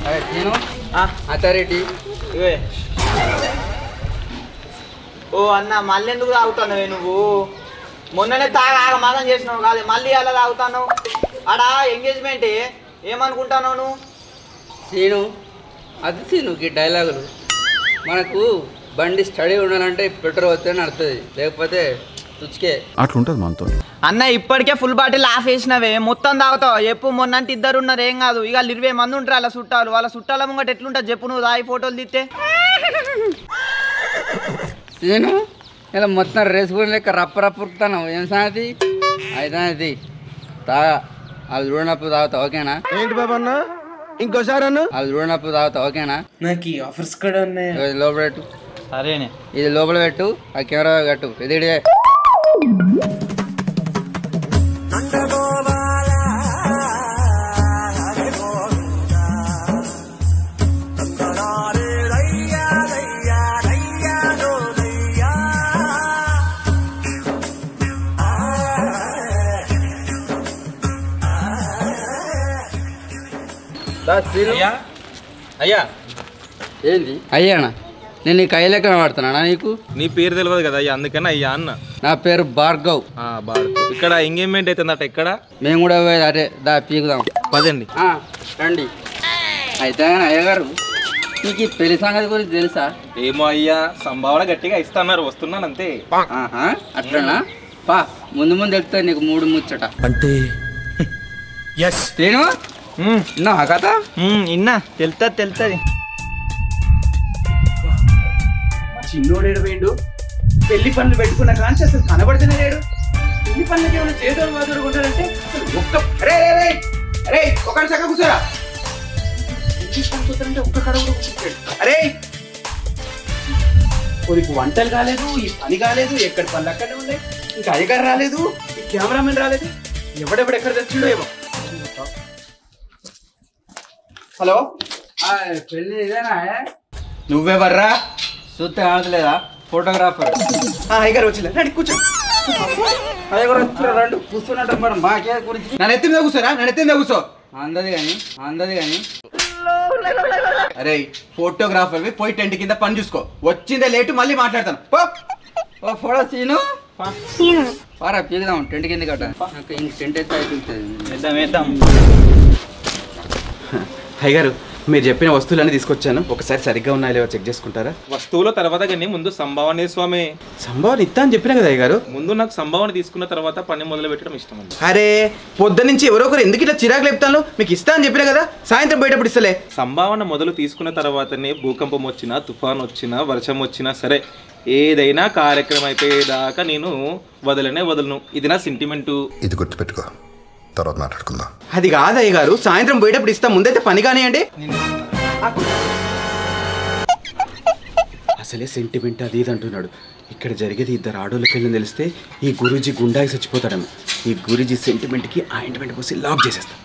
నేను అథారిటీ ఇవే ఓ అన్న మళ్ళీ ఎందుకు తాగుతున్నావే నువ్వు మొన్ననే ఆగమాగం చేసినావు కాదు మళ్ళీ అలా తాగుతాను ఆడ ఎంగేజ్మెంట్ ఏమనుకుంటున్నావు నువ్వు సీను అది సీను ఈ డైలాగులు మనకు బండి స్టడీ ఉండాలంటే పెట్రోల్ వస్తే నడుతుంది లేకపోతే తుచ్చుకే అట్లుంటుంది మనతో అన్న ఇప్పటికే ఫుల్ బాటిల్ ఆఫ్ వేసినవే మొత్తం తాగుతావు ఎప్పుడు మొన్నంటే ఇద్దరు ఉన్నారు ఏం కాదు ఇక 20 మంది ఉంటారు అలా చుట్టాలు వాళ్ళ చుట్టాల ముంగట ఎట్లుంటుంది చెప్పు నువ్వు దాయి ఫోటోలు తీస్తే సీను ఇలా మొత్తం రేసుకుని లెక్క రప్పుతాను ఏం సంగతి అయితే తాగా అది చూడనప్పుడు తాగుతా ఓకేనా ఏంటి బాబా అన్న ఇంకోసారి అన్న అది చూడనప్పుడు తాగుతా ఓకేనా నాకు ఈ ఆఫర్స్ కూడా ఉన్నాయి ఇది లోపల పెట్టు సరేనే ఇది లోపల పెట్టు ఆ కెమెరా కట్టు ఇది అయ్యా ఏంది అయ్యానా నేను నీకు అయ్య లెక్కన వాడుతున్నానా నీకు నీ పేరు తెలియదు కదా అయ్యా అందుకని అయ్యా అన్న నా పేరు భార్గవ్ భారత్ ఇక్కడ ఎంగేజ్మెంట్ అవుతుందట ఇక్కడ మేము కూడా అరే దా పీకుదాం పదండి రండి అయితే అయ్యగారు నీకు ఈ పెళ్లి సంగతి గురించి తెలుసా ఏమో అయ్యా సంభావన గట్టిగా ఇస్తున్నారు వస్తున్నాను అంతే అట్లనా పా ముందు తెలుస్తుంది నీకు 3 ముచ్చట అంటే నేను విన్నావా కథ ఇన్నా తెలుస్తుంది చిన్నోడు ఏడు పెళ్లి పనులు పెట్టుకున్న కాంచి అసలు కనబడుతున్న లేడు పెళ్లి పనులకి ఏమైనా చేదోడు వాదోడు ఉంటాడంటే అసలు అరే ఒకటి చక్క కూర్చోరా కూర్చోరంటే ఒక్క కడ కూడా కూర్చుంటాడు అరే కొరికి వంటలు కాలేదు ఈ పని కాలేదు ఎక్కడ పనులు అక్కడే ఉన్నాయి ఇంకా అయ్యగారు రాలేదు ఈ కెమెరామెన్ రాలేదు ఎక్కడ తెచ్చిండో ఏమో హలో పెళ్లి ఇదేనా నువ్వెవర్రా చూస్తే కానట్లేదా ఫోటోగ్రాఫర్ అయ్యగారు వచ్చిందా రండి కూర్చో అయ్యగారు రండి కూర్చున్నట్టు మరి మాకే గురించి నన్ను ఎత్తి మీద కూర్చోరా నన్ను ఎత్తి మీద కూర్చో అందది కానీ అరే ఫోటోగ్రాఫర్ పోయి టెంట్ కింద పని చూసుకో వచ్చిందే లేటు మళ్ళీ మాట్లాడతాను ఓ ఫోటో సీను పారా పీకుదాం టెంట్ కింద కట్ట నాకు ఇంక టెంట్ అయితే అయిపోతుంది వేద్దాం అయ్యగారు మీరు చెప్పిన వస్తువులన్నీ తీసుకొచ్చాను ఒకసారి సరిగ్గా ఉన్నాయో లేవో చెక్ చేసుకుంటారా వస్తువుల తర్వాత కానీ ముందు సంభావన స్వామి సంభావన ఇస్తా అని చెప్పినా కదా అయ్యగారు ముందు నాకు సంభావన తీసుకున్న తర్వాత పని మొదలు పెట్టడం ఇష్టం ఉంది అరే పొద్దు నుంచి ఎవరో ఒకరు ఎందుకు ఇట్లా చిరాకు లేపుతాను మీకు ఇస్తా అని చెప్పినా కదా సాయంత్రం బయటప్పుడు ఇస్తలే సంభావన మొదలు తీసుకున్న తర్వాతనే భూకంపం వచ్చినా తుఫాన్ వచ్చినా వర్షం వచ్చినా సరే ఏదైనా కార్యక్రమం అయిపోయేదాకా నేను వదలను ఇది నా సెంటిమెంటు ఇది గుర్తుపెట్టుకో తర్వాత మాట్లాడుకుందాం అది కాదు అయ్యగారు సాయంత్రం పోయేటప్పుడు ఇస్తా ముందైతే పని కానివ్వండి అసలే సెంటిమెంట్ అది ఇది అంటున్నాడు ఇక్కడ జరిగేది ఇద్దరు ఆడోళ్ళ పెళ్ళని తెలిస్తే ఈ గురూజీ గుండాకి చచ్చిపోతాడను ఈ గురూజీ సెంటిమెంట్కి ఆయింట్మెంట్ పోసి లాక్ చేసేస్తాం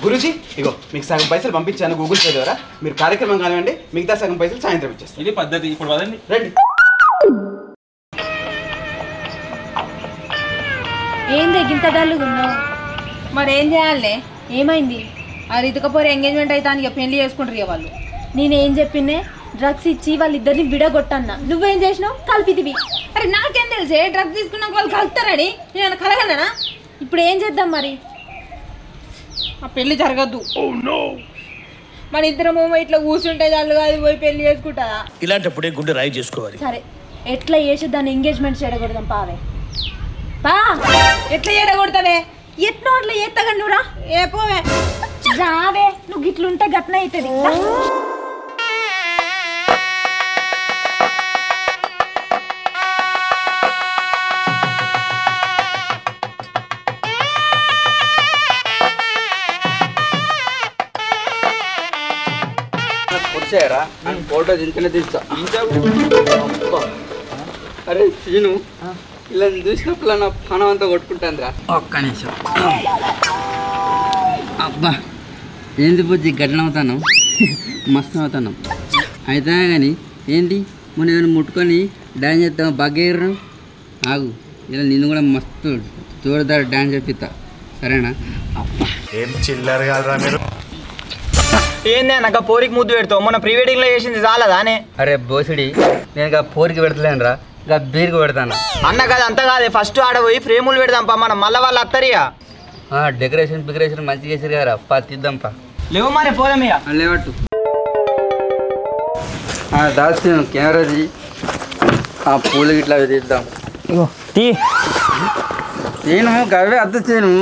గురూజీ ఇగో మీకు సగం పైసలు పంపించాను గూగుల్ పే ద్వారా మీరు కార్యక్రమం కానివ్వండి మిగతా సగం పైసలు సాయంత్రం ఇచ్చేస్తాం ఇది పద్ధతి ఇప్పుడు వదండి రండి ఏంది గింత డల్లుగా ఉన్నావు మరేం చేయాలే ఏమైంది ఆ రితుకపోరు ఎంగేజ్మెంట్ అయితే అని పెళ్లి చేసుకుంటారు ఇక వాళ్ళు నేనేం చెప్పినే డ్రగ్స్ ఇచ్చి వాళ్ళిద్దరిని విడగొట్టన్నా నువ్వేం చేసినావు కలిపితివి అరే నాకేం తెలిసే డ్రగ్స్ తీసుకున్నాక వాళ్ళు కలుపుతారని నేను కలగలనా ఇప్పుడు ఏం చేద్దాం మరి ఆ పెళ్లి జరగద్దు మన ఇద్దరమో ఇట్లా కూర్చుంటే వాళ్ళు కాదు పోయి పెళ్లి చేసుకుంటుందా ఇలాంటప్పుడే గుండె రాయి చేసుకోవాలి సరే ఎట్లా చేసి దాన్ని ఎంగేజ్మెంట్ చేయకూడదాం పావే పా ఎట్లా చేయకూడతావే ఎట్లా అట్లా చేస్తాగా నువ్వురా ఏ పోవే రావే నువ్వు గిట్లుంటే గట్న అవుతుంది వచ్చాయరా ఫోటో దించనే తీస్తా అరే సీను ఇలా చూసినప్పుడు నా పనం అంతా కొట్టుకుంటాను రా ఒక్క నిమిషం అబ్బా ఏంది బుజ్జి గడ్డన అవుతాను మస్తు అవుతాను అయితే కానీ ఏంటి మొన్న ఏదైనా ముట్టుకొని డ్యాన్స్ చేస్తాను బగ్గేరు ఆగు ఇలా నిన్ను కూడా మస్తు జోరుదారు డ్యాన్స్ చేపిస్తా సరేనా? ఏం చిల్లర కాదురా మీరు. ఏంది అన్న పోరికి ముద్దు పెడతావు? మొన్న ప్రీ వెడ్డింగ్ లో చేసింది చాలదానే? అరే బోసిడి, నేను ఇక పోరికి పెడతలేను రా, ఇక బీరికి పెడతాను. అన్న కాదు అంత కాదే, ఫస్ట్ ఆడ పోయి ఫ్రేములు పెడదాంపా, మనం మళ్ళీ వాళ్ళు అత్తరియా. డెకరేషన్ మంచిగా చేసారు కదా, తీద్దాంపా. లేవు మరి పోదాం ఇక. లేవట్టు దాల్చిన కెమెరాది, ఆ పూలు గిట్లా తీద్దాం. తీ నేను గవే అద్ద చేయను,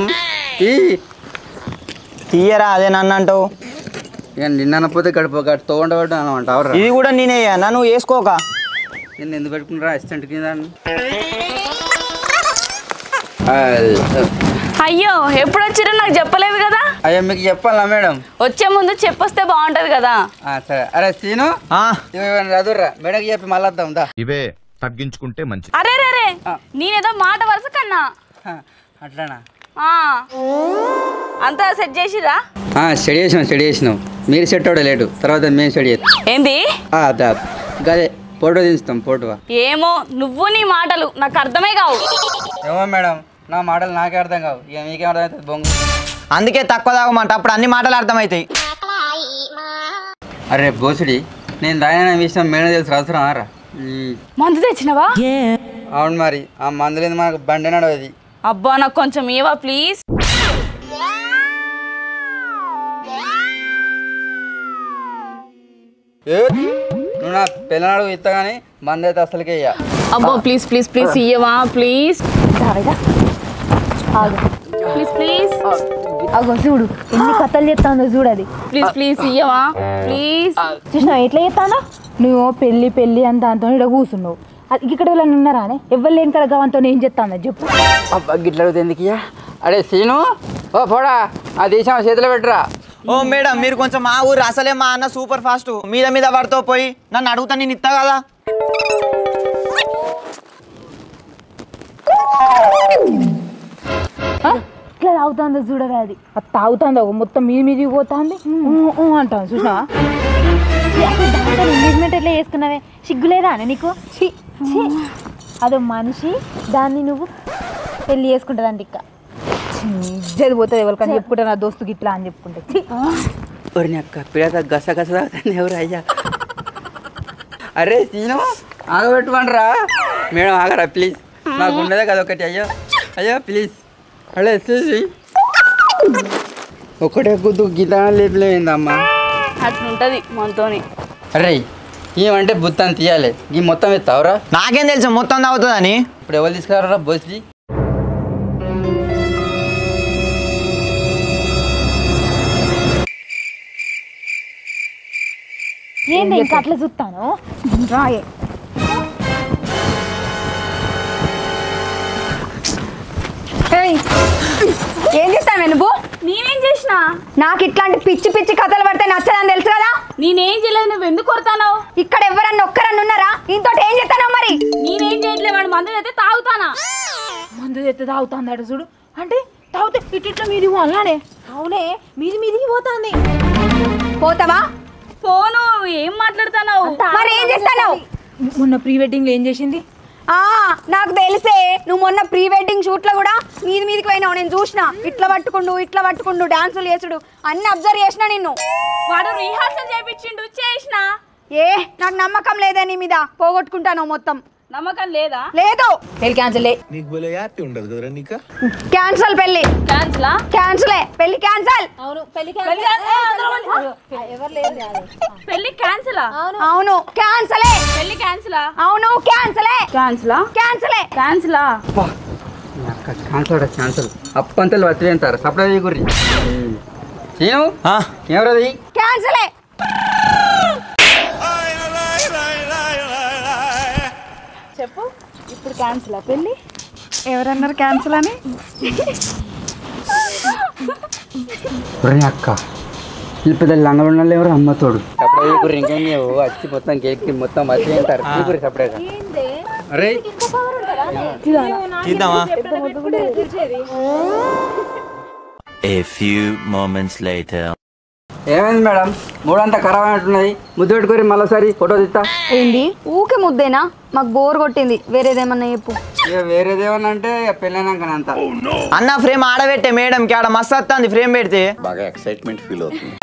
తీయరా అదే నన్ను అంటావు. ఇక నిన్న అనపోతే గడితో ఉండబడ్డా అనమంటావు. ఇది కూడా నేనే అన్న, నువ్వు వేసుకోక. నేను ఎందుకు పెట్టుకుంటారా అసిస్టెంట్ కింద? అయ్యో ఎప్పుడు వచ్చిరో నాకు చెప్పలేదు కదా. అయ్యో మీకు చెప్పాలా మేడం? వచ్చే ముందు చెప్పొస్తే బాగుంటది కదా. సరే. అరే సీను చదువురా, మేడంకి చెప్పి మళ్ళీ వద్దాం దా. ఇవే తగ్గించుకుంటే మంచిది. అరే రే రే, నేనేదో మాట వరుస కన్నా. అట్లానా? అంతా సెట్ చేసిరా? స్టడీ చేసినాం. మీరు సెట్ అవడం లేటు, తర్వాత మేము స్టడీ చేస్తాం. ఏంది? గదే ఫోటో తీస్తాం. ఫోటో ఏమో నువ్వు నీ మాటలు నాకు అర్థమే కావు. ఏమో మేడం, నా మాటలు నాకే అర్థం కావు, ఇక మీకేం అర్థమవుతుంది బొంగు. అందుకే తక్కువ తాగమంట, అప్పుడు అన్ని మాటలు అర్థమవుతాయి. అరే బోసుడి, నేను దాని విషయం మేడం తెలుసు అవసరం రా. మందు తెచ్చినవా? అవును మరి, ఆ మందు లేదు మనకు బండి నడవది. అబ్బా నాకు కొంచెం ఇవ్వవా ప్లీజ్? నువ్వు నా పిల్లనాడు ఇస్తా కానీ మంది అయితే అసలుకే ఇయ్య. అబ్బా ప్లీజ్ ప్లీజ్ ప్లీజ్ ఇయ్యవా ప్లీజ్ ప్లీజ్ ప్లీజ్. అగో చూడు ఎన్ని కథలు చెప్తాందో చూడది. ప్లీజ్ ప్లీజ్ ఇయ్యవా ప్లీజ్. చూసినావు ఎట్లా చెప్తానో? నువ్వు పెళ్ళి అంత అంత ఇక్కడ కూర్చున్నావు, ఇక్కడ వాళ్ళని ఉన్నారా అని ఎవరు లేని కదా గవంతో ఏం చెప్తాను చెప్పు. అబ్బా గిట్ల అడుగుతుంది ఎందుకు ఇయ్య? అరే సీను, ఓ పోడా ఆ దేశం చేతిలో పెట్టరా. ఓ మేడం, మీరు కొంచెం మా ఊరు, అసలే మా అన్న సూపర్ ఫాస్ట్, మీద పడుతూ పోయి నన్ను అడుగుతా, నేను ఇస్తా కదా. ఇట్లా తాగుతుందో చూడగా, అది తాగుతుందో మొత్తం మీది పోతుంది అంటాను. చూసినావా? ఎంగేజ్మెంట్ ఎట్లా చేసుకున్నావే, సిగ్గులేదా అని నీకు? అదో మనిషి, దాన్ని నువ్వు పెళ్ళి చేసుకుంటుందండి. ఇక్క ఇజ్జది పోతుంది ఎవరికని చెప్పుకుంటా, నా దోస్తుకి ఇట్లా అని చెప్పుకుంటే. అక్క పిల్లత గస ఎవరు అయ్యా? అరే సీను ఆగబెట్టుకోండిరా. మేడం ఆగరా ప్లీజ్, నాకు ఉండదే కదా ఒకటి. అయ్యో ప్లీజ్. అడే చూసి ఒకటే గుద్దు గీత లేపిలేదమ్మా. అట్లుంటది మనతోని. అరే ఏమంటే బుత్తాన్ని తీయాలి, ఈ మొత్తం ఎత్తావురా? నాకేం తెలుసు మొత్తం తాగుతుందని. ఇప్పుడు ఎవరు తీసుకురారా బోసి? ఏంటి ఇంకా అట్లా చూస్తాను రాయే. ఏం చేస్తాను నువ్వు? నేనేం చేసినా? నాకు ఇట్లాంటి పిచ్చి పిచ్చి కథలు పడితే నచ్చదని తెలుసు కదా. నేనేం చేయలేదు, నువ్వు ఎందుకు కొడతావు? ఇక్కడ ఎవరన్నా ఒక్కరన్నా ఉన్నారా? ఇంతో ఏం చేస్తాను మరి? నేనేం చేయట్లేదు, వాడు మందు అయితే తాగుతానా? మందు తెస్తే తాగుతాందాడు చూడు, అంటే తాగితే ఇట్లా మీది అలానే. అవునే మీదికి పోతుంది. పోతావా? ఫోను ఏం మాట్లాడుతావు? మరి ఏం చేస్తాను? మొన్న ప్రీ వెడ్డింగ్ లో ఏం చేసింది? నాకు తెలిసే, నువ్వు మొన్న ప్రీ వెడ్డింగ్ షూట్ లో కూడా మీదికి పోయినావు, నేను చూసిన. ఇట్లా పట్టుకుండు డాన్సులు చేసుడు అన్ని అబ్జర్వ్ చేసిన నిన్ను. వాడు రిహార్సల్ చేయించిండు, చేసిన. నాకు నమ్మకం లేదే నీ మీద, పోగొట్టుకుంటాను మొత్తం. నమ్మకం లేదా? లేదు. పెళ్లి క్యాన్సిల్. నీకు భలే హ్యాపీ ఉండదు కదరా నీకు? క్యాన్సల్ పెళ్లి. క్యాన్సిలా? క్యాన్సలే, పెళ్లి క్యాన్సల్. అవును పెళ్లి పెళ్లి క్యాన్సిలా? అవును క్యాన్సలే. పెళ్లి క్యాన్సిలా? అవును క్యాన్సలే. క్యాన్సిలా? క్యాన్సలే. క్యాన్సిలా? క్యాన్సల్ అప్పంతలు వచ్చింటారు సప్లై గురి. నేను ఎవరది? క్యాన్సలే. చెప్పు, ఇప్పుడు క్యాన్సిల్ పెళ్ళి? ఎవరన్నారు క్యాన్సల్ అని? అక్క ఈ పెద్ద లంగలు ఎవరు అమ్మతోడు సప్లై గురి. ఇంకేం వచ్చి మొత్తం కేక్ మొత్తం వచ్చింటారు గురి సపరేట్. అరే తీద్దామా? A few moments later. ఏమైంది మేడం? మూడంతా ఖరాబ్ అయినట్టున్నది. ముద్దు పెట్టుకొని మళ్ళీసారి ఫోటో తీస్తా. ఏంది ఊకే ముద్దేనా? మాకు బోర్ కొట్టింది, వేరేదేమన్నా చెప్పు. ఇక వేరేదేమన్నా అంటే పెళ్ళైనాక అంత. అన్న ఫ్రేమ్ ఆడబెట్టే మేడంకి ఆడ మస్తు వస్తుంది ఫ్రేమ్ పెడితే. బాగా ఎక్సైట్మెంట్ ఫీల్ అవుతుంది.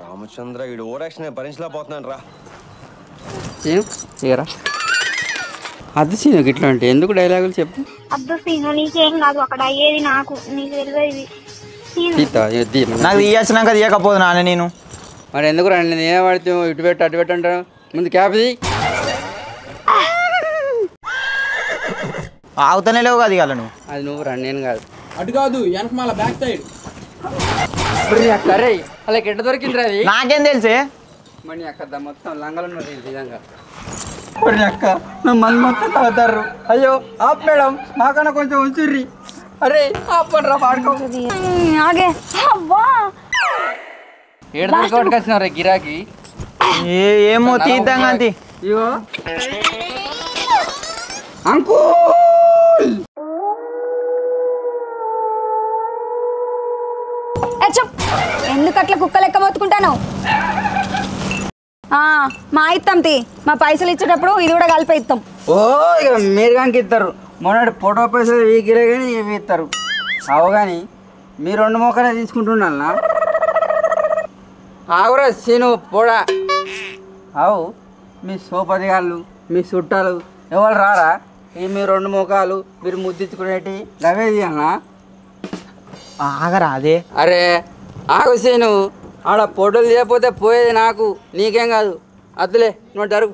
రామచంద్ర వీడు ఓవర్ యాక్షన్ భరించలేకపోతున్నాను రా. ఇకరా అది సీను ఇట్లా అంటే ఎందుకు డైలాగులు చెప్పు. అబ్బా సీను నీకేం కాదు, అక్కడ అయ్యేది నాకు, నీకు తెలియదు. నాకు తీయాల్సినాక తీయకపోదు నాన్న నేను. మరి ఎందుకు రండి, నేనే పడితే ఇటు పెట్టు అటు పెట్టు అంటాను. ముందు క్యాప్ తీ. ఆగుతానే లేవు కదా ఇవాళ నువ్వు. అది నువ్వు రండి, నేను కాదు. అటు కాదు వెనక మళ్ళీ బ్యాక్ సైడ్. అరే అలా ఎట్ట దొరికింది అది నాకేం తెలిసే. మణి అక్క మొత్తం లంగలు విధంగా అక్క నువ్వు మంది మొత్తం తాగుతారు. అయ్యో ఆప్ మేడం మాకన్నా కొంచెం ఉంచుర్రి. అరే ఆపండి రా పాడుకో. ఆగే ఏడు దొరికి వచ్చినారు రే గిరాకి. ఏమో తీద్దాం అంతే. ఇగో అంకుల్ ఎందుకు అట్లా కుక్క లెక్క మొత్తుకుంటాను? మా ఇస్తాం తీ, మా పైసలు ఇచ్చేటప్పుడు ఇది కూడా కలిపి ఇస్తాం. ఓ ఇక మీరు కానీ ఇస్తారు. మొన్నటి ఫోటో పైసలు వీకిలే కానీ ఇవి ఇస్తారు. అవు కానీ మీ 2 మొక్కలే తీసుకుంటున్నా. ఆవురా సీను పోడా. అవు మీ సోపతి గాళ్ళు మీ చుట్టాలు ఎవరు రారా? ఈ మీ 2 మొక్కలు మీరు ముద్దించుకునేటి అవే తీయాలనా? ఆగరా అదే. అరే ఆగు సీను, ఆడ ఫోటోలు చేయకపోతే పోయేది నాకు, నీకేం కాదు. అద్దులే నువ్వు జరుగు.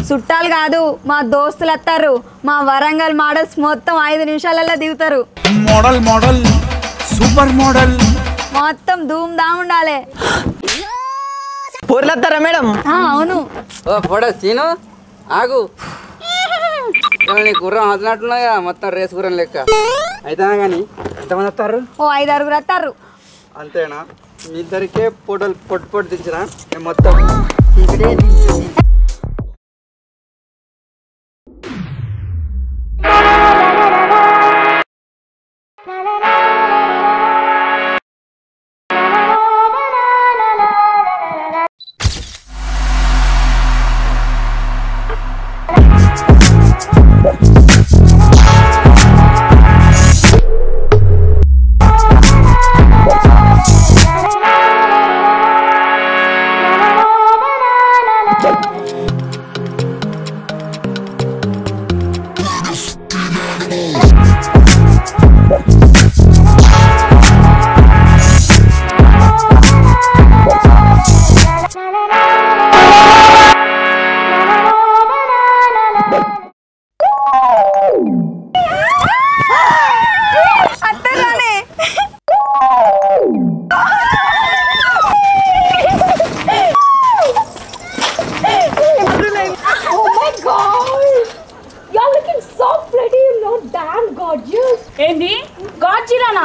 చుట్టాలు కాదు మా దోస్తులు వస్తారు. మా వరంగల్ మోడల్స్ మొత్తం 5 నిమిషాలలో దిగుతారు. మోడల్ మోడల్ సూపర్ మోడల్ మొత్తం ధూమ్ ధామ్ ఉండాలి. పూర్లు వస్తారా మేడం? అవును. ఓ ఫోటో సీను ఆగు. నీ గుర్రం వదిలినట్టున్నాయి కదా, మొత్తం రేసు గుర్రం లెక్క. అయితే కానీ ఎంతమంది వస్తారు? ఓ 5-6 వస్తారు. అంతేనా? మీ ఇద్దరికే ఫోటోలు పొట్టు దించిన మొత్తం ఏంది గాడ్జిలానా?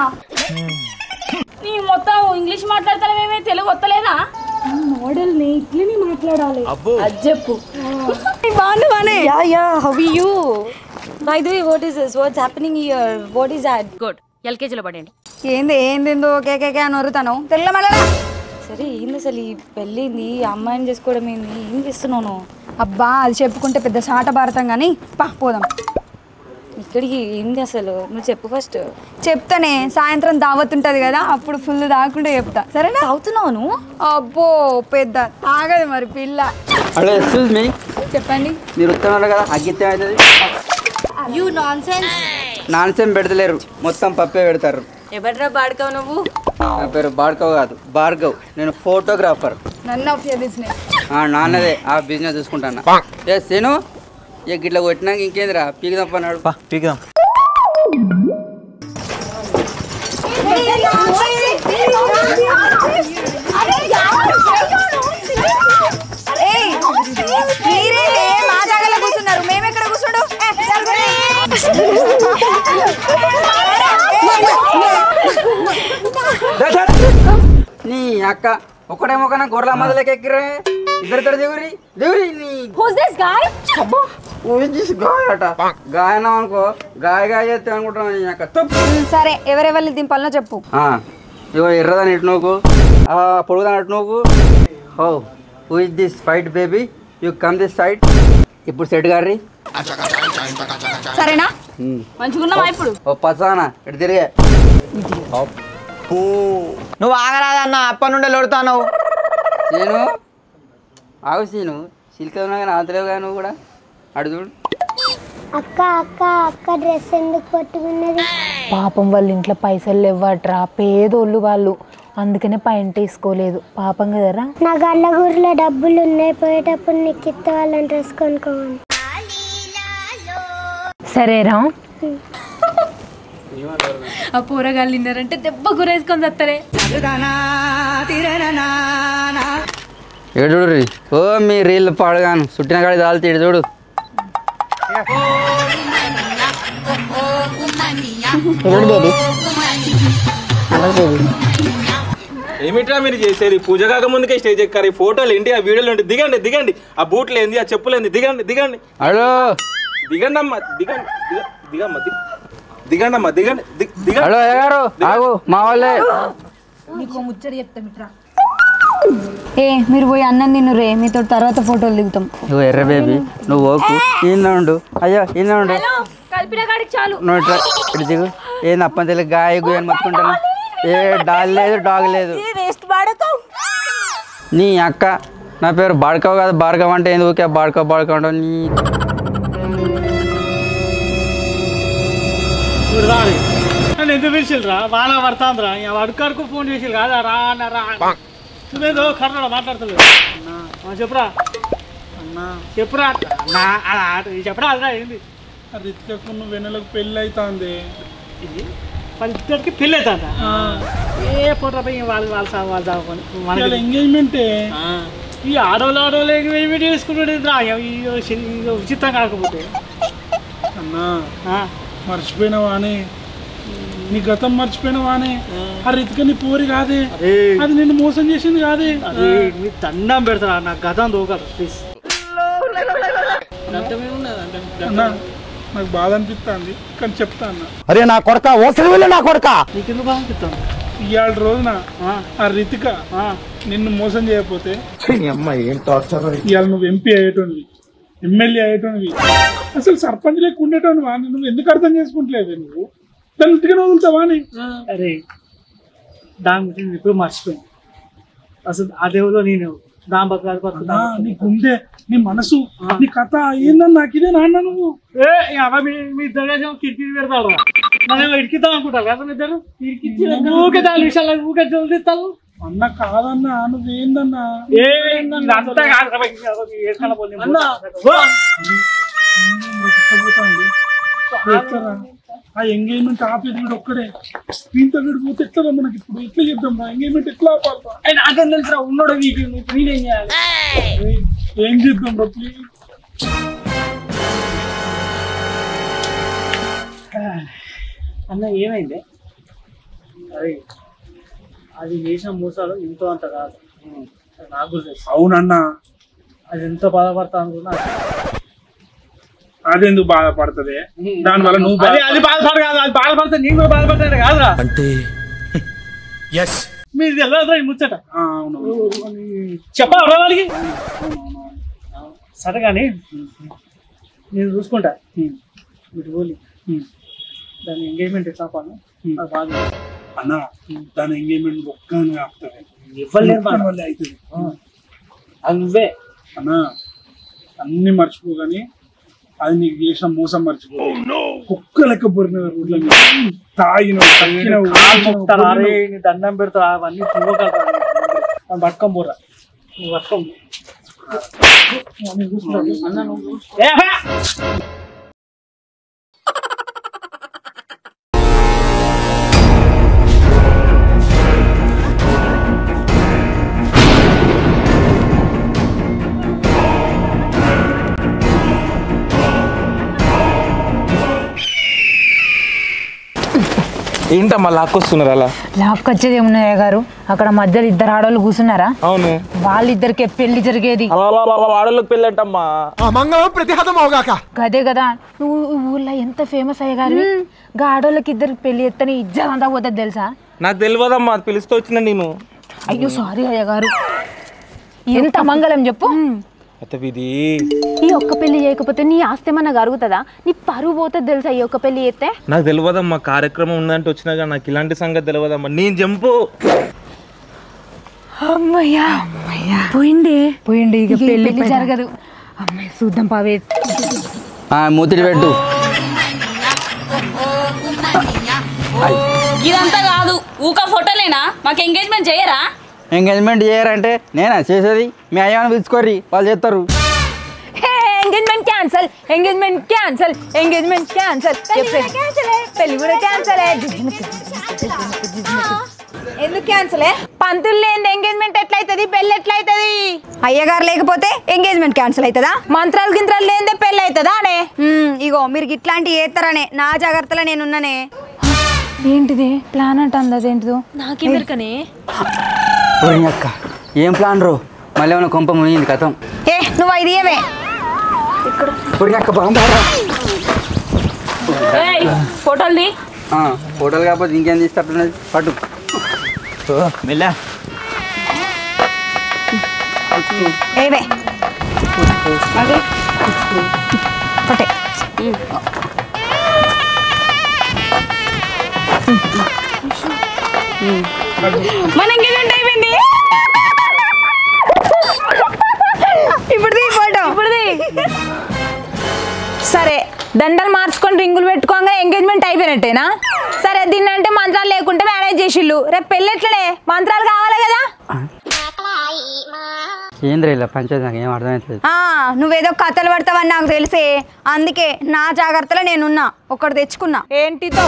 నీ మొత్తం ఇంగ్లీష్ మాట్లాడతానేమే, తెలుగు వస్తలేదా? మోడల్ ని ఇట్లనే మాట్లాడాలి. అది చెప్పు. How are you? By the way, what is this? What's happening here? What is that? Good. ఎల్కేజీలో పడండి. ఏందేందో కేకే అని వరుతాను తెల్ల మళ్ళా. సరే ఏంది అసలు ఈ పెళ్ళింది, అమ్మాయిని చేసుకోవడం ఏంది, ఏం చేస్తున్నాను? అబ్బా అది చెప్పుకుంటే పెద్ద సాట భారతం కానీ పోదాం. ఇక్కడికి ఏంది అసలు నువ్వు చెప్పు ఫస్ట్. చెప్తానే, సాయంత్రం దావత్ ఉంటుంది కదా, అప్పుడు ఫుల్ తాగకుండా చెప్తా. సరేనా? తాగుతున్నావు నువ్వు? అబ్బో పెద్ద తాగదు మరి పిల్ల. హలో ఎక్స్క్యూజ్ మీ, చెప్పండి. మీరు ఉత్తరాలు కదా అగ్గిత్యం అవుతుంది. You nonsense. Nonsense పెడతలేరు, మొత్తం పప్పే పెడతారు. ఎవడ్రా బాడుకావు నువ్వు? నా పేరు బాడ్కవ్ కాదు, భార్గవ్. నేను photographer. None of your business. నాన్నదే ఆ బిజినెస్ చూసుకుంటాను. ఏ సీను, ఇక గిట్లా కొట్టినాక ఇంకేందిరా పీకుదాం అన్నాడు. పీకుదాం. మా జాగాలో కూర్చున్నారు, మేమెక్కడ కూర్చుండు. నీ అక్క ఒకడే మొక్కన గొర్రెల మధ్యలోకి ఎక్కిరే. ఇద్దరు దేవురి దేవురి నీ. Who's this guy? గాయట గాయనం అనుకో గాయ చేస్తే అనుకుంటున్నాను. సరే ఎవరెవరిని దింపాలనో చెప్పు. ఇగో ఎర్రదాని ఇటు నువ్వు పొడుగుదాని ఇటు నువ్వు. హో who is this fight baby you come this side. ఇప్పుడు సెట్ గారి సరేనా మంచిగున్నావా ఇప్పుడు? ఓ పసానా ఇటు తిరిగే. నువ్వు ఆగరాదన్న అప్ప నుండే లొడతాను. నేను ఆగు సీను సిల్క్ ఉన్నా కానీ ఆతలేవు కానీ నువ్వు కూడా అడు చూడు. అక్క అక్క అక్క డ్రెస్ ఎందుకు పట్టుకున్నది? పాపం వాళ్ళ ఇంట్లో పైసలు లేవట్రా, పేదోళ్ళు వాళ్ళు, అందుకనే పైన తీసుకోలేదు. పాపం కదరా. నా గల్లగూరులో డబ్బులు ఉన్నాయి, పోయేటప్పుడు నీకు ఇత్త వాళ్ళని డ్రెస్ కొనుక్కోమని. సరేరా. ఆ పూరగాళ్ళు తిన్నారంటే దెబ్బ గురేసుకొని చస్తారే. ఏడు చూడు రీ. ఓ మీ రీల్ పాడుగాను చుట్టిన కాడి దాల్చి ఇటు చూడు. ఏమిట్రా మీరు చేసేది? పూజ కాక ముందుకే స్టేజ్ ఎక్కారు. ఫోటోలు ఏంటి, ఆ వీడియోలు ఏంటి? దిగండి దిగండి. ఆ బూట్లు ఏంది, ఆ చెప్పులు ఏంది? దిగండి దిగండి. హలో దిగండి అమ్మా, దిగండి దిగమ్మా, దిగండి అమ్మా, దిగండి దిగండి. హలో అయ్యారు ఆగు మా వాళ్ళే. నీకు ముచ్చడి చెప్తామిట్రా. మీరు పోయి అన్నం తిను రే, మీతో తర్వాత ఫోటోలు దిగుతాం. ఇగో ఎర్ర బేబీ నువ్వు ఓకు ఈయన ఉండు. అయ్యో ఈయన ఉండు. కలిపిన కాడికి చాలు. నువ్వు ఇట్లా ఇటు దిగు. ఏంది అప్పని తెలియదు గాయ గుయ్యని మొత్తుకుంటాను. ఏ డాల్ లేదు డాగ్ లేదు. నీ అక్క నా పేరు బాడకవ్ కాదు భార్గవ్ అంటే ఎందుకు ఊకే బాడకవ్ అంటావు నీ. నన్ను ఎందుకు పిలిచిరా? బాగా పడుతుందిరా. అడుకాడుకు ఫోన్ చేసి కాదా రా అన్న రా. నువ్వేదో కర్ణాడు మాట్లాడుతుంది. చెప్పురా అన్నా, చెప్పురా చెప్పరా అదా ఏంది? రితికకు నువ్వు వెన్నెలకు పెళ్ళి అవుతుంది. ఇద్దరికి పెళ్ళి అవుతుందా? ఏ ఫోటో వాళ్ళు వాళ్ళ ఎంగేజ్మెంటే. ఈ ఆడవాళ్ళు ఎంగేజ్మెంట్ చేసుకుంటాడు. ఉచితం కాకపోతే అన్నా మర్చిపోయినావా అని, నీ గతం మర్చిపోయినావా అని. ఆ రితిక నీ పోరి కాదే, అది నిన్ను మోసం చేసింది కాదే. నీ దండం పెడతా, నా గతం దోకాదు ప్లీజ్. నాకు బాధ అనిపిస్తుంది కానీ చెప్తా అన్న. అరే నా కొడక ఓసరి వెళ్ళి నా కొడక. నీకెందుకు బాధ అనిపిస్తాను? ఇవాళ రోజున ఆ రితిక నిన్ను మోసం చేయకపోతే ఇవాళ నువ్వు ఎంపీ అయ్యేటోనివి, ఎమ్మెల్యే అయ్యేటోనివి, అసలు సర్పంచ్ లేక ఉండేటోనివా? నువ్వు ఎందుకు అర్థం చేసుకుంటలేదు? నువ్వు దాన్ని ఇంటికి వదులుతావా అని. అరే దాని గురించి ఇప్పుడు మర్చిపోయాను. అసలు ఆ దేవులో నేను దాని బతుకు నీ గుండె, నీ మనసు, నీ కథ ఏందని నాకు ఇదే నాన్న. నువ్వు మీ ఇద్దరు కిటికీ పెడతాడు, మనం ఇడికిద్దాం అనుకుంటారు కదా మీ ఇద్దరు. ఊకే దాని విషయాలు ఊకే చదివిస్తావు అన్న. కాదన్నా నువ్వేందన్నా? ఆ ఎంగేజ్మెంట్ ఆపేది వీడు ఒక్కడే. దీంతో వీడు పోతే ఎట్లా మనకి ఇప్పుడు ఎట్లా చెప్తాం? ఎంగేజ్మెంట్ ఎట్లా ఆపాలి? నాకేం తెలుసు ఉన్నాడు నీకు, నేనేం చేయాలి? ఏం చేద్దాం రా ప్లీజ్. అన్న ఏమైంది? అరే అది చేసిన మోసాలు ఎంతో అంత కాదు, నాకు తెలుసు. అవునన్నా అది ఎంత బాధపడతా అనుకున్నా. అదెందుకు బాధపడుతుంది? దానివల్ల నువ్వు అది బాధపడ కాదు, అది బాధపడితే నేను కూడా బాధపడతాను కాదురా. అంటే మీరు తెలియదురా ఈ ముచ్చట. చెప్పాలి వాళ్ళకి. సరే కానీ నేను చూసుకుంటా. మీరు పోలి దాని ఎంగేజ్మెంట్ ఎట్లా పాను బాగా అన్న. దాని ఎంగేజ్మెంట్ ఒక్కనే ఆపుతుంది, ఇవ్వలేదు అవుతుంది. అది నువ్వే అన్న. అన్ని మర్చిపోగాని అది నీకు చేసిన మోసం మర్చిపో. కుక్క లెక్క పొరిన రోడ్ల మీద తాగిన దండం పెడతా. అవన్నీ చూడగలరా? పట్టుకొని పోరా, నువ్వు పట్టుకోము. ఏంటమ్మా లాక్కొస్తున్నారు అలా? లాక్కొచ్చేది ఏమున్నాయ గారు, అక్కడ మధ్యలో ఇద్దరు ఆడవాళ్ళు కూర్చున్నారా? అవును, వాళ్ళిద్దరికి పెళ్లి జరిగేది. ఆడవాళ్ళకి పెళ్ళి అంటమ్మా. గదే కదా, నువ్వు ఊళ్ళో ఎంత ఫేమస్ అయ్యే గారు, ఆడవాళ్ళకి ఇద్దరికి పెళ్లి ఎత్తని ఇజ్జత్ అంతా పోతుంది తెలుసా? నాకు తెలియదమ్మా, పిలుస్తూ వచ్చిన నేను. అయ్యో సారీ అయ్య గారు, ఎంత మంగళం చెప్పు. ఈ ఒక్క పెళ్లి చేయకపోతే నీ ఆస్తి ఏమన్నా కరుగుతుందా? నీ పరువు పోతుంది తెలుసా ఈ ఒక్క పెళ్లి చేస్తే? నాకు తెలియదమ్మా, కార్యక్రమం ఉందంటే వచ్చినా కానీ నాకు ఇలాంటి సంగతి తెలియదమ్మా. నేను జంపు. అమ్మయ్యా పోయింది ఇక పెళ్లి జరగదు. అమ్మాయి చూద్దాం పావే. మూతిరి పెట్టు. ఇదంతా కాదు, ఊక ఫోటోలేనా? మాకు ఎంగేజ్మెంట్ చేయరా? ఎంగేజ్మెంట్ చేయరంటే నేనా చేసేది? మీ అయ్యాన్ని పిలుచుకోర్రి, వాళ్ళు చేస్తారు. Engagement cancel, engagement cancel, engagement cancel, పెళ్లి కూడా క్యాన్సల్. ఎందుకు క్యాన్సల్? పంతులు లేని ఎంగేజ్మెంట్ ఎట్లయితది, పెళ్లి ఎట్లయితది? అయ్యగారు లేకపోతే ఎంగేజ్మెంట్ క్యాన్సిల్ అవుతుందా? మంత్రాలు గింత్రాలు లేదే పెళ్లి అవుతుందా అనే? ఇగో మీరు ఇట్లాంటి చేస్తారనే నా జాగ్రత్తలో నేనున్నానే. ఏంటిది ప్లాన్ అంటే అదేంటిదో నాకెందుకనే? అక్క ఏం ప్లాన్ రో? మళ్ళీ ఏమైనా కొంప మునిగింది కథం. నువ్వు ఇది ఏమే అక్క బాగుంటారా? ఫోటోలు ఫోటోలు కాకపోతే ఇంకేం తీస్తే పట్టు మెల్లా. ఏవే పట్టే. మన ఎంగేజ్మెంట్ అయిపోయింది. ఇప్పుడు సరే, దండలు మార్చుకొని రింగులు పెట్టుకోగా ఎంగేజ్మెంట్ అయిపోయినట్టేనా? సరే, దీన్ని అంటే మంత్రాలు లేకుంటే మేనేజ్ చేసిళ్ళు. రేపు పెళ్ళి ఎట్లనే? మంత్రాలు కావాలి కదా. ఏంద్ర ఇలా పంచాయతీ నాకు ఏం అర్థమవుతుంది. నువ్వేదో కథలు పడతావని నాకు తెలిసే, అందుకే నా జాగ్రత్తలో నేనున్నా. ఒకటి తెచ్చుకున్నా. ఏంటితో?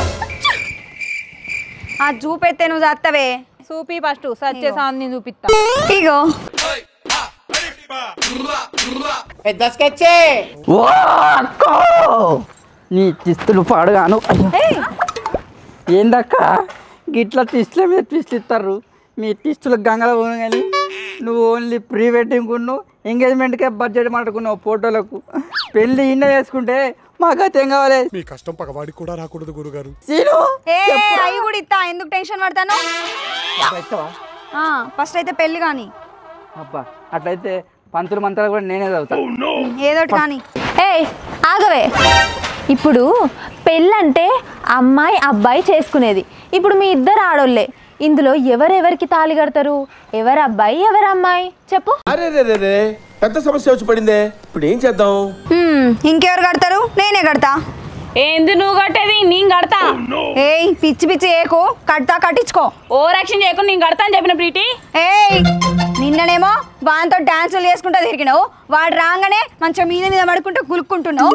చూపెత్తే నువ్వు చేస్తావే. చూపి ఫస్ట్ సచ్చే సాంగ్ చూపిస్తా. ఇగో పెద్ద స్కెచ్చే. నీ తిస్తులు పాడుగాను. ఏందక్క గిట్లా టిస్టుల మీద ట్విస్ట్ ఇస్తారు? మీ టిస్టులకు గంగలో పోను కానీ నువ్వు ఓన్లీ ప్రీ వెడ్డింగ్ ఉన్నావు, ఎంగేజ్మెంట్కే బడ్జెట్ మాట్లాడుకున్నావు. ఫోటోలకు పెళ్ళి ఇన్న చేసుకుంటే మాకు అయితే ఏం కావాలి? మీ కష్టం పగవాడికి కూడా రాకూడదు గురుగారు. అవి కూడా ఇస్తా, ఎందుకు టెన్షన్ పడతాను? ఫస్ట్ అయితే పెళ్లి కానీ. అబ్బా అట్లయితే పంతులు మంత్రాలు కూడా నేనే చదువుతా. ఏదో కానీ. ఆగవే, ఇప్పుడు పెళ్ళంటే అమ్మాయి అబ్బాయి చేసుకునేది. ఇప్పుడు మీ ఇద్దరు ఆడోళ్ళే, ఇందులో ఎవరెవరికి తాళి కడతారు? ఎవరు అబ్బాయి ఎవరు అమ్మాయి చెప్పు. అరే పెద్ద సమస్య వచ్చి పడిందే, ఇప్పుడు ఏం చేద్దాం? ఇంకెవరు కడతారు? నేనే కడతా. ఏంది నువ్వు కట్టేది? నేను కడతా. పిచ్చి పిచ్చి ఏకో కడతా, కట్టించుకో. ఓ రక్షణ చేయకుండా నేను కడతా అని చెప్పిన ప్రీతి. నిన్ననేమో వాంతో డాన్సులు చేసుకుంటా తిరిగినావు, వాడు రాగానే మంచిగా మీద మీద పడుకుంటూ గులుక్కుంటున్నావు.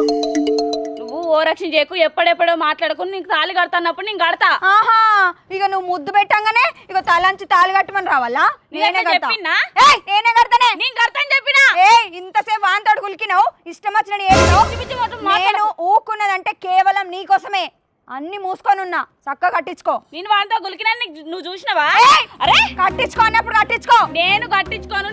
నువ్వు ఓ రక్షణ చేయకు, ఎప్పుడెప్పుడో మాట్లాడుకుని నీకు తాళి కడతాన్నప్పుడు నేను కడతా. ఇక నువ్వు ముద్దు పెట్టంగానే ఇక తలంచి తాళి కట్టమని రావాలా? నేనే కడతా. నేనే కడతానే. నేను కడతాను చెప్పినా. ఇంతసేపు వాంతోడు గులికినావు, ఇష్టం వచ్చిన నేను ఊకున్నదంటే కేవలం నీకోసమే. అన్ని మూసుకొని ఉన్నా, చక్కగా కట్టించుకో. నేను వాంతో గులికినా నువ్వు చూసినావా? అరే కట్టించుకో అన్నప్పుడు కట్టించుకో. నేను కట్టించుకోను.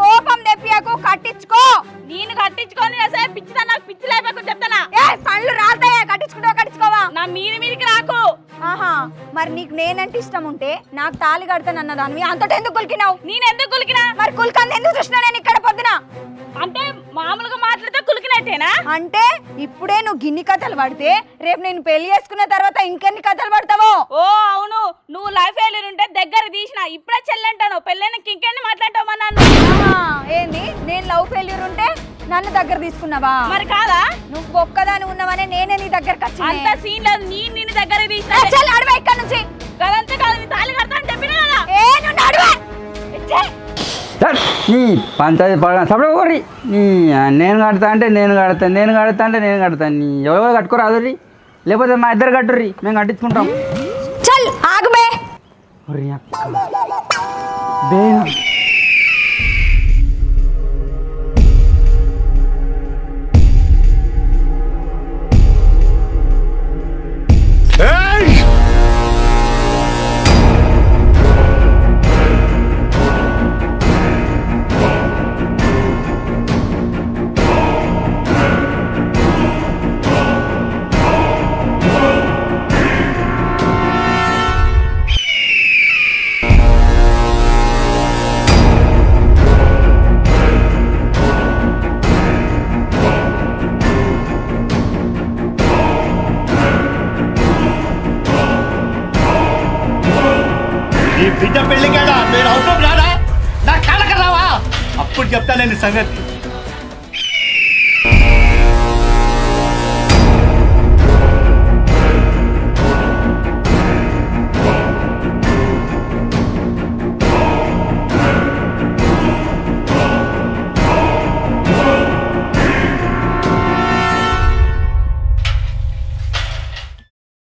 కోపం తెప్పియకు, కట్టించుకో. నేను కట్టించుకోని పిచ్చిదా, నాకు పిచ్చి లేపకు చెప్తానా? పళ్ళు రాతాయా? కట్టించుకోవా? నా మీదికి రాకు. మరి నీకు నేనంటే ఇష్టం ఉంటే నాకు తాళి కడతాను అన్న దానివి అంతటా ఎందుకు కులికినావు? నేను ఎందుకు కులికినా? మరి కులికంది ఎందుకు చూసినా నేను ఇక్కడ పొద్దున? అంటే మామూలుగా మాట్లాడితే కులికినట్టేనా? అంటే ఇప్పుడే నువ్వు గిన్ని కథలు పడితే రేపు నేను పెళ్లి చేసుకున్న తర్వాత ఇంకెన్ని కథలు పడతావో? ఓ అవును, నువ్వు లైఫ్ ఫెయిల్యూర్ ఉంటే దగ్గర తీసిన, ఇప్పుడే చెల్లంటాను. పెళ్ళైనాక ఇంకెన్ని మాట్లాడతావా నన్ను? ఏంది నేను లవ్ ఫెయిల్యూర్ ఉంటే నన్ను దగ్గర తీసుకున్నావా? మరి కాదా? నువ్వు ఒక్కదాని ఉన్నవనే నేనే నీ దగ్గరకు వచ్చి. అంత సీన్ లేదు, నిన్ను దగ్గర తీసిన. అడవా ఇక్కడ నుంచి. కదంతే కాదు, నీ తాళి కడతా అని చెప్పినా కదా. నువ్వు అడవా. నీ పంచాయతీ పడ సపరేట్ కోరి. నేను కడతా అంటే నేను కడతాను. నీ ఎవరో కట్టుకోరాదు, లేకపోతే మా ఇద్దరు కట్టుర్రి, మేము కట్టించుకుంటాం. చల్ ఆగుబే. ఇప్పుడు చెప్తాను నేను సంగతి.